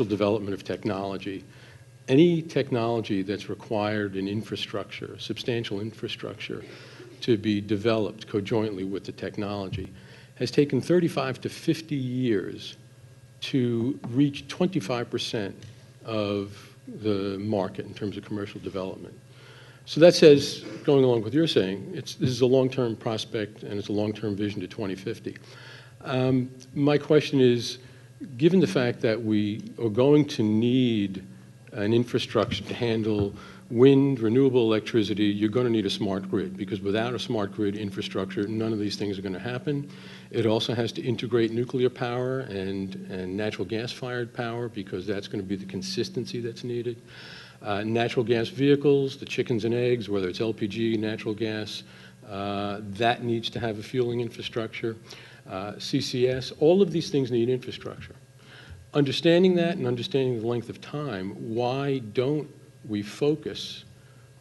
development of technology. Any technology that's required in infrastructure, substantial infrastructure, to be developed conjointly with the technology has taken 35 to 50 years to reach 25% of the market in terms of commercial development. So that says, going along with what you're saying, this is a long-term prospect and it's a long-term vision to 2050. My question is, given the fact that we are going to need an infrastructure to handle wind, renewable electricity, you're going to need a smart grid, because without a smart grid infrastructure, none of these things are going to happen. It also has to integrate nuclear power and natural gas-fired power, because that's going to be the consistency that's needed. Natural gas vehicles, the chickens and eggs, whether it's LPG, natural gas, that needs to have a fueling infrastructure. CCS, all of these things need infrastructure. Understanding that and understanding the length of time, why don't we focus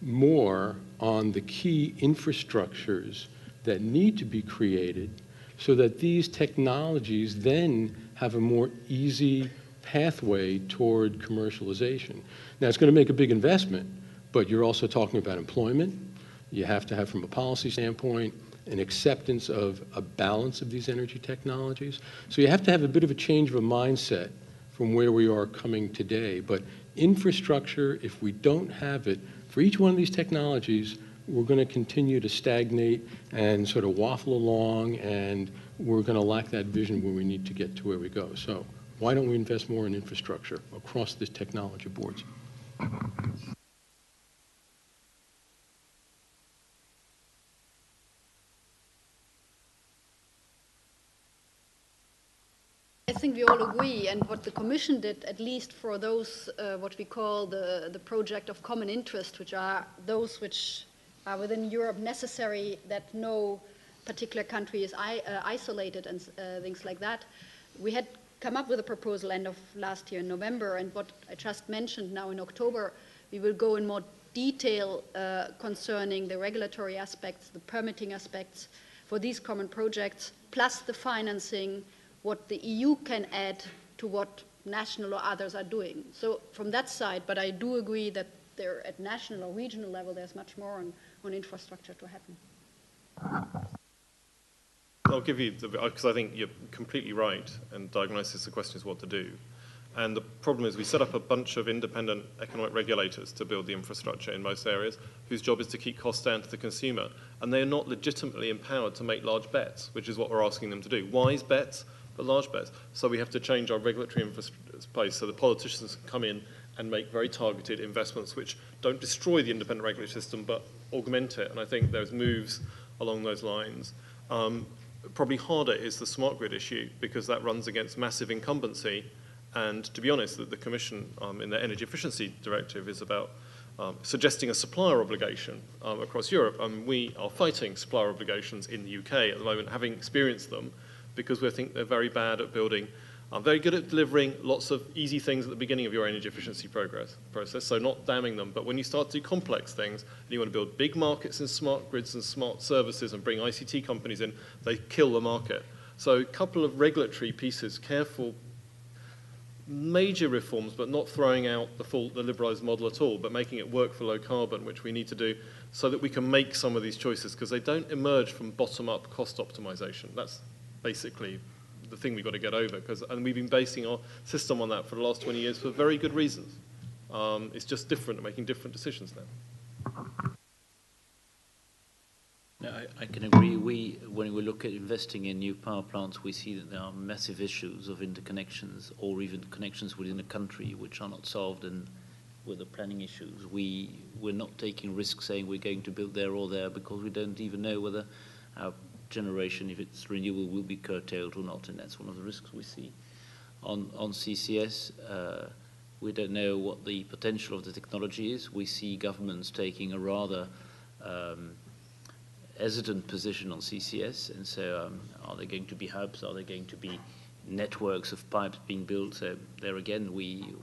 more on the key infrastructures that need to be created so that these technologies then have a more easy pathway toward commercialization? Now, it's going to make a big investment, but you're also talking about employment. You have to have, from a policy standpoint, an acceptance of a balance of these energy technologies. So you have to have a bit of a change of a mindset from where we are coming today. But infrastructure, if we don't have it, for each one of these technologies, we're going to continue to stagnate and sort of waffle along, and we're going to lack that vision where we need to get to where we go. So why don't we invest more in infrastructure across the technology boards? I think we all agree, and what the Commission did, at least for those what we call the project of common interest, which are those which are within Europe necessary, that no particular country is isolated and things like that. We had come up with a proposal end of last year in November, and what I just mentioned now in October, we will go in more detail concerning the regulatory aspects, the permitting aspects for these common projects, plus the financing, what the EU can add to what national or others are doing. So from that side, but I do agree that there at national or regional level, there's much more on infrastructure to happen. I'll give you, because I think you're completely right, and diagnosis, the question is what to do. And the problem is we set up a bunch of independent economic regulators to build the infrastructure in most areas, whose job is to keep costs down to the consumer. And they are not legitimately empowered to make large bets, which is what we're asking them to do. Wise bets, but large bets. So we have to change our regulatory space so the politicians can come in and make very targeted investments which don't destroy the independent regulatory system but augment it. And I think there's moves along those lines. Probably harder is the smart grid issue, because that runs against massive incumbency. And to be honest, the Commission in their Energy Efficiency Directive is about suggesting a supplier obligation across Europe. We are fighting supplier obligations in the UK at the moment, having experienced them, because we think they're very bad at building, very good at delivering lots of easy things at the beginning of your energy efficiency process, so not damning them. But when you start to do complex things, and you want to build big markets in smart grids and smart services and bring ICT companies in, they kill the market. So a couple of regulatory pieces, careful, major reforms, but not throwing out the liberalised model at all, but making it work for low carbon, which we need to do so that we can make some of these choices, because they don't emerge from bottom-up cost optimization. That's basically the thing we've got to get over, and we've been basing our system on that for the last 20 years for very good reasons. It's just different, making different decisions now. No, I can agree. When we look at investing in new power plants, we see that there are massive issues of interconnections, or even connections within a country which are not solved, and with the planning issues. We're not taking risks saying we're going to build there or there, because we don't even know whether our generation, if it's renewable, will be curtailed or not, and that's one of the risks we see. On CCS, we don't know what the potential of the technology is. We see governments taking a rather hesitant position on CCS, and so are there going to be hubs? Are there going to be networks of pipes being built? So there again, we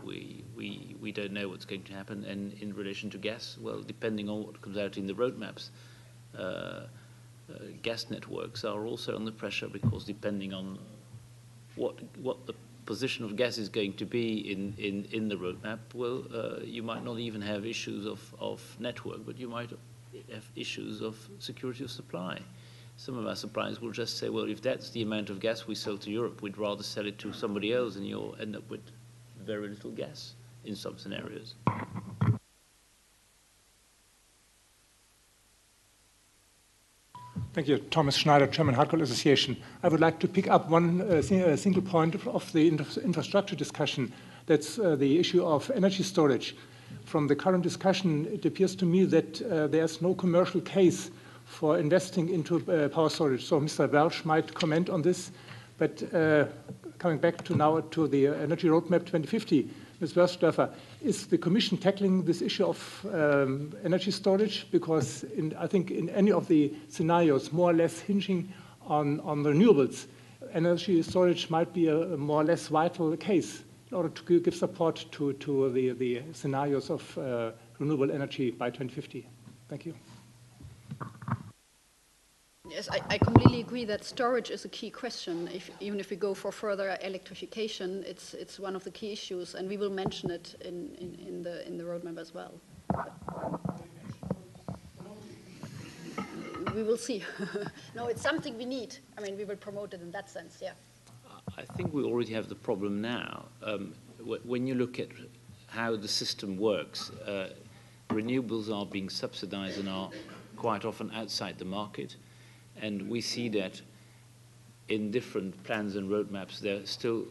don't know what's going to happen. And in relation to gas, well, depending on what comes out in the roadmaps, gas networks are also under pressure, because depending on what the position of gas is going to be in the roadmap, well, you might not even have issues of network, but you might have issues of security of supply. Some of our suppliers will just say, well, if that's the amount of gas we sell to Europe, we'd rather sell it to somebody else, and you'll end up with very little gas in some scenarios. Thank you. Thomas Schneider, German Hardcore Association. I would like to pick up one single point of the infrastructure discussion. That's the issue of energy storage. From the current discussion, it appears to me that there's no commercial case for investing into power storage. So Mr. Welch might comment on this. But coming back to now to the Energy Roadmap 2050, Ms. Wörsdorfer, is the Commission tackling this issue of energy storage? Because I think in any of the scenarios, more or less hinging on renewables, energy storage might be a more or less vital case in order to give support to the scenarios of renewable energy by 2050. Thank you. Yes, I completely agree that storage is a key question. Even if we go for further electrification, it's one of the key issues, and we will mention it in the roadmap as well. We will see. No, it's something we need. I mean, we will promote it in that sense, yeah. I think we already have the problem now. When you look at how the system works, renewables are being subsidized and are quite often outside the market. And we see that in different plans and roadmaps, there still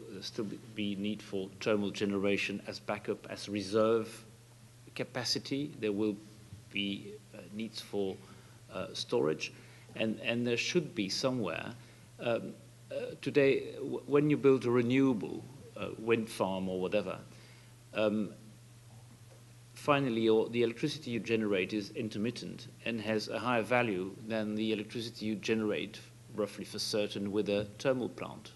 be need for thermal generation as backup, as reserve capacity. There will be needs for storage, and there should be somewhere. Today, when you build a renewable wind farm or whatever, finally, the electricity you generate is intermittent and has a higher value than the electricity you generate, roughly for certain, with a thermal plant.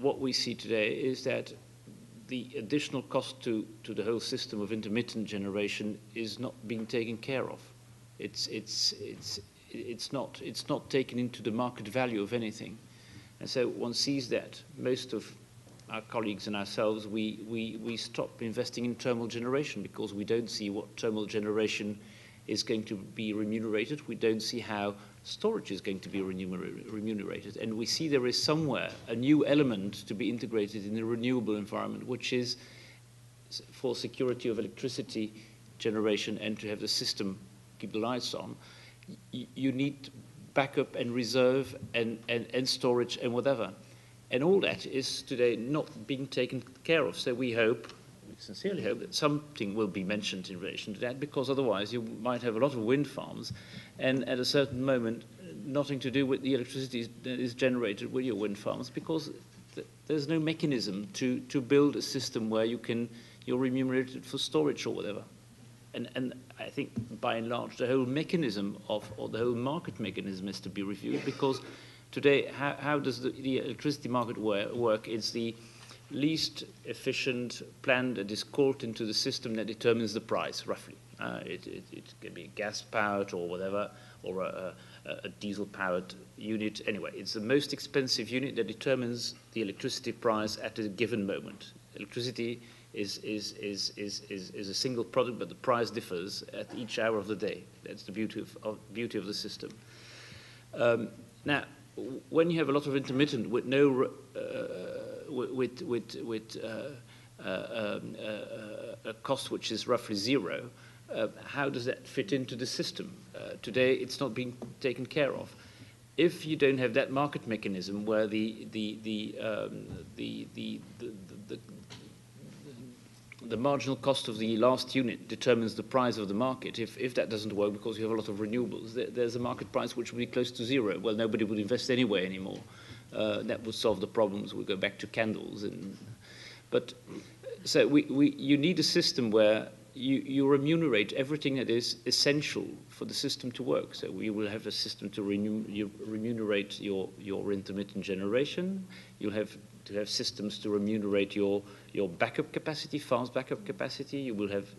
What we see today is that the additional cost to the whole system of intermittent generation is not being taken care of. It's not taken into the market value of anything, and so one sees that most of our colleagues and ourselves, we stop investing in thermal generation because we don't see what thermal generation is going to be remunerated. We don't see how storage is going to be remunerated. And we see there is somewhere a new element to be integrated in the renewable environment, which is for security of electricity generation and to have the system keep the lights on. You need backup and reserve and storage and whatever. And all that is today not being taken care of. So we sincerely hope that something will be mentioned in relation to that, because otherwise you might have a lot of wind farms and at a certain moment nothing to do with the electricity that is generated with your wind farms, because there's no mechanism to build a system where you're remunerated for storage or whatever. And I think by and large the whole mechanism or the whole market mechanism is to be reviewed, because today, how does the electricity market work? It's the least efficient plan that is called into the system that determines the price, roughly. It can be gas-powered or whatever, or a diesel-powered unit. Anyway, it's the most expensive unit that determines the electricity price at a given moment. Electricity is a single product, but the price differs at each hour of the day. That's the beauty of the system. Now, when you have a lot of intermittent with no a cost which is roughly zero, how does that fit into the system? Today, it's not being taken care of. If you don't have that market mechanism where the marginal cost of the last unit determines the price of the market, if that doesn't work because you have a lot of renewables, there's a market price which will be close to zero. Well, nobody would invest anyway anymore. That would solve the problems. We go back to candles. So you need a system where you remunerate everything that is essential for the system to work. So we will have a system to remunerate your intermittent generation. You'll have to have systems to remunerate your backup capacity, fast backup capacity. You will have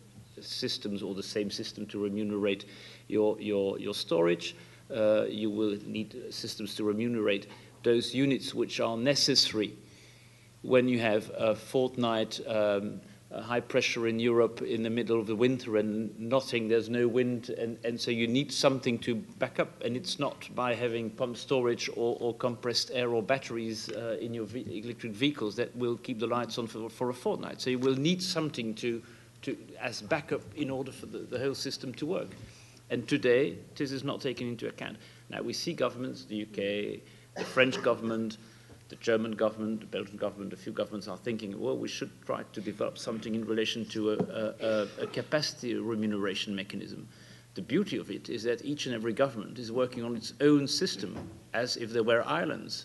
systems or the same system to remunerate your storage. You will need systems to remunerate those units which are necessary when you have a fortnight high pressure in Europe in the middle of the winter and nothing, there's no wind, and so you need something to back up, and it's not by having pump storage or compressed air or batteries in your electric vehicles that will keep the lights on for a fortnight. So you will need something to as backup in order for the whole system to work. And today, this is not taken into account. Now we see governments, the UK, the French government, the German government, the Belgian government, a few governments are thinking, well, we should try to develop something in relation to a capacity remuneration mechanism. The beauty of it is that each and every government is working on its own system as if there were islands.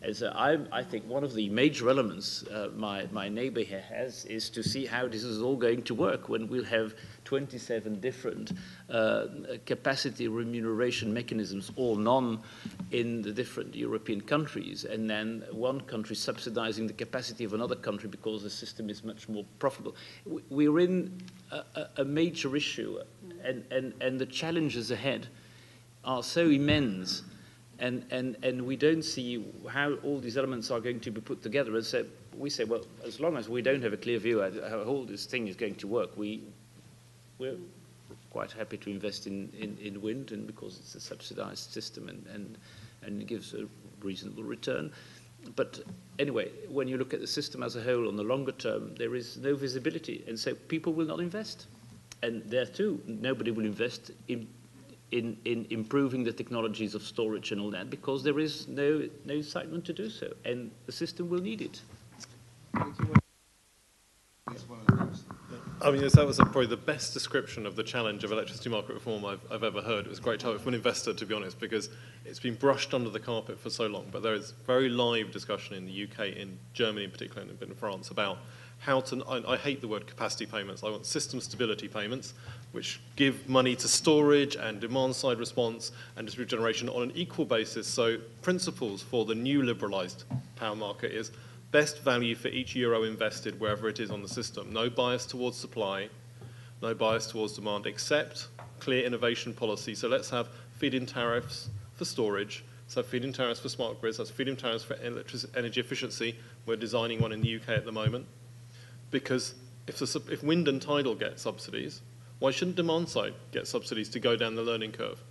And so I think one of the major elements my neighbor here has is to see how this is all going to work when we'll have 27 different capacity remuneration mechanisms, all none in the different European countries, and then one country subsidizing the capacity of another country because the system is much more profitable. We're in a major issue, and the challenges ahead are so immense. And we don't see how all these elements are going to be put together. And so we say, well, as long as we don't have a clear view of how all this thing is going to work, we're quite happy to invest in wind, and because it's a subsidized system and it gives a reasonable return. But anyway, when you look at the system as a whole on the longer term, there is no visibility, and so people will not invest. And there too, nobody will invest in improving the technologies of storage and all that, because there is no excitement to do so, and the system will need it. I mean, that was probably the best description of the challenge of electricity market reform I've ever heard. It was great to have it from an investor, to be honest, because it's been brushed under the carpet for so long. But there is very live discussion in the UK, in Germany in particular, and a bit in France, about how to, I hate the word capacity payments. I want system stability payments, which give money to storage and demand-side response and distributed generation on an equal basis. So principles for the new liberalised power market is best value for each euro invested wherever it is on the system. No bias towards supply, no bias towards demand, except clear innovation policy. So let's have feed-in tariffs for storage. Let's have feed-in tariffs for smart grids. Let's feed-in tariffs for energy efficiency. We're designing one in the UK at the moment. Because if wind and tidal get subsidies, why shouldn't demand side get subsidies to go down the learning curve?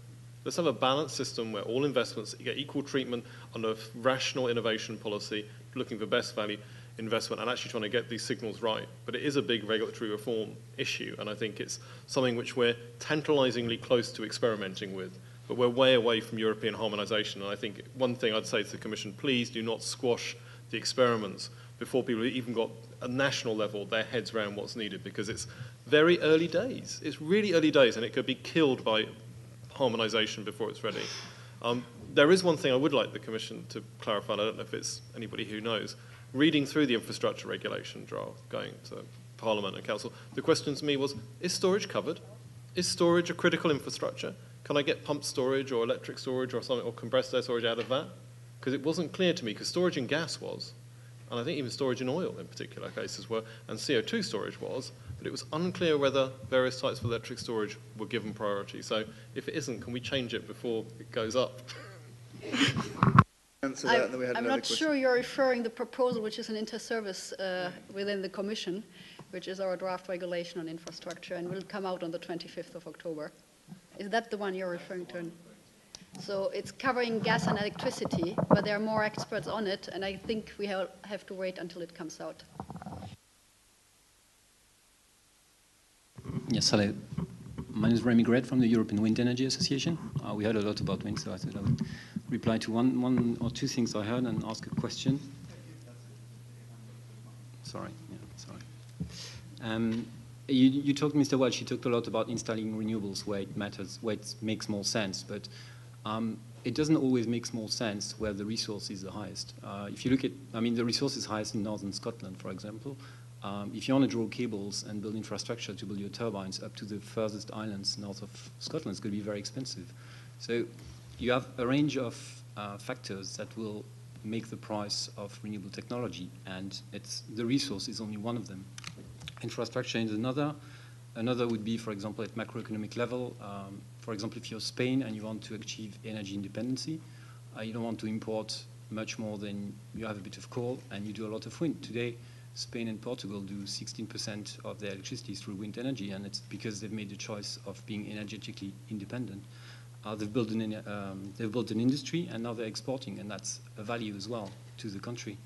Let's have a balanced system where all investments get equal treatment under rational innovation policy, looking for best value investment and actually trying to get these signals right. But it is a big regulatory reform issue, and I think it's something which we're tantalizingly close to experimenting with. But we're way away from European harmonization, and I think one thing I'd say to the Commission, please do not squash the experiments before people have even got a national level their heads around what's needed, because it's very early days. It's really early days, and it could be killed by harmonization before it's ready. There is one thing I would like the Commission to clarify, and I don't know if it's anybody who knows. Reading through the infrastructure regulation draft, going to Parliament and Council, the question to me was, is storage covered? Is storage a critical infrastructure? Can I get pumped storage or electric storage or something, or compressed air storage out of that? Because it wasn't clear to me, because storage in gas was, and I think even storage in oil in particular cases were, and CO2 storage was, but it was unclear whether various types of electric storage were given priority. So if it isn't, can we change it before it goes up? I'm not sure you're referring the proposal, which is an inter-service within the Commission, which is our draft regulation on infrastructure, and will come out on the 25th of October. Is that the one you're referring to? So it's covering gas and electricity, but there are more experts on it, and I think we have to wait until it comes out. Yes, hello. My name is Remy Gret from the European Wind Energy Association. We heard a lot about wind, so I thought I would reply to one or two things I heard and ask a question. Sorry, You talked, Mr. Welch, you talked a lot about installing renewables where it matters, where it makes more sense, but it doesn't always make more sense where the resource is the highest. If you look at, the resource is highest in northern Scotland, for example. If you want to draw cables and build infrastructure to build your turbines up to the furthest islands north of Scotland, it's going to be very expensive. So you have a range of factors that will make the price of renewable technology, and the resource is only one of them. Infrastructure is another. Another would be, for example, at macroeconomic level. For example, if you're Spain and you want to achieve energy independence, you don't want to import much more than you have a bit of coal and you do a lot of wind. Today, Spain and Portugal do 16% of their electricity through wind energy, and it's because they've made the choice of being energetically independent. They've built an industry, and now they're exporting, and that's a value as well to the country.